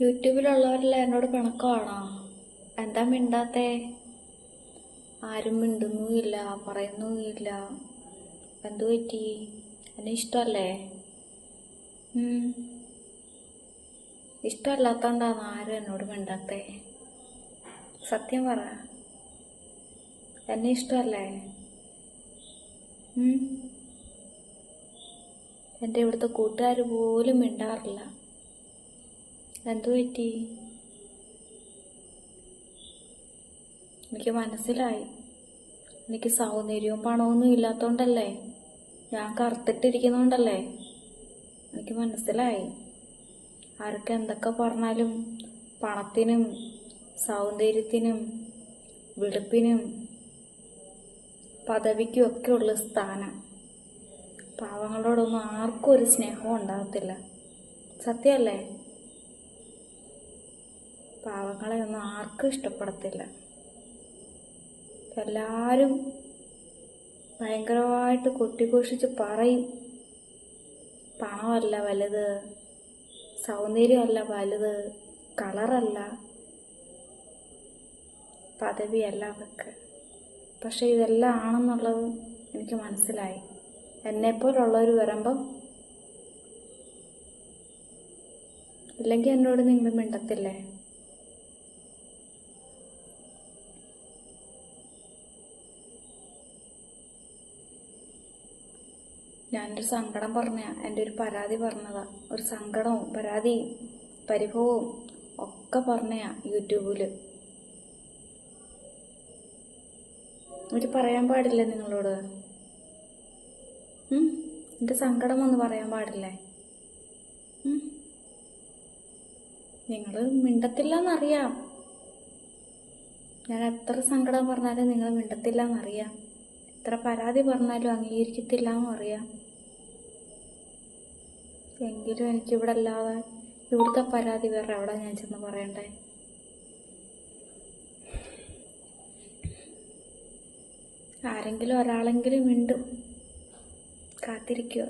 യൂട്യൂബിലുള്ളവരെല്ലാം എന്നോട് പിണക്കമാണോ? എന്താ മിണ്ടാത്തേ? ആരും മിണ്ടുന്നുമില്ല, പറയുന്നുമില്ല. എന്തു പറ്റി? എന്നെ ഇഷ്ടമല്ലേ? ഇഷ്ടമല്ലാത്തോണ്ടാണ് ആരും എന്നോട് മിണ്ടാത്തേ? സത്യം പറ, എന്നെ ഇഷ്ടമല്ലേ? എൻ്റെ ഇവിടുത്തെ കൂട്ടുകാർ പോലും മിണ്ടാറില്ല. എന്തു പറ്റി? എനിക്ക് മനസ്സിലായി. എനിക്ക് സൗന്ദര്യവും പണമൊന്നും ഇല്ലാത്തോണ്ടല്ലേ, ഞാൻ കറുത്തിട്ടിരിക്കുന്നോണ്ടല്ലേ. എനിക്ക് മനസ്സിലായി. ആരൊക്കെ എന്തൊക്കെ പറഞ്ഞാലും പണത്തിനും സൗന്ദര്യത്തിനും വെളുപ്പിനും പദവിക്കും ഒക്കെ ഉള്ള സ്ഥാനം പാവങ്ങളോടൊന്നും ആർക്കും ഒരു സ്നേഹവും ഉണ്ടാകത്തില്ല. സത്യമല്ലേ? പാവങ്ങളെ ഒന്നും ആർക്കും ഇഷ്ടപ്പെടത്തില്ല. എല്ലാവരും ഭയങ്കരമായിട്ട് കൊട്ടിഘോഷിച്ച് പറയും, പണമല്ല വലുത്, സൗന്ദര്യമല്ല വലുത്, കളറല്ല, പദവിയല്ല അതൊക്കെ. പക്ഷെ ഇതെല്ലാം ആണെന്നുള്ളത് എനിക്ക് മനസ്സിലായി. എന്നെപ്പോലുള്ളവർ വരുമ്പം, ഇല്ലെങ്കിൽ എന്നോട് നിങ്ങൾ മിണ്ടത്തില്ലേ? ഞാനൊരു സങ്കടം പറഞ്ഞ, എൻ്റെ ഒരു പരാതി പറഞ്ഞതാ. ഒരു സങ്കടവും പരാതിയും പരിഭവവും ഒക്കെ പറഞ്ഞ യൂട്യൂബിൽ. എനിക്ക് പറയാൻ പാടില്ലേ നിങ്ങളോട്? എൻ്റെ സങ്കടം ഒന്ന് പറയാൻ പാടില്ലേ? നിങ്ങൾ മിണ്ടത്തില്ല എന്നറിയാം. ഞാൻ എത്ര സങ്കടം പറഞ്ഞാലും നിങ്ങൾ മിണ്ടത്തില്ല എന്നറിയാം. എത്ര പരാതി പറഞ്ഞാലും അംഗീകരിക്കത്തില്ല എന്നും അറിയാം. എങ്കിലും എനിക്കിവിടെ അല്ലാതെ ഇവിടുത്തെ പരാതി വേറെ എവിടെ ഞാൻ ചെന്ന് പറയണ്ടേ? ആരെങ്കിലും ഒരാളെങ്കിലും മിണ്ടും. കാത്തിരിക്കുക.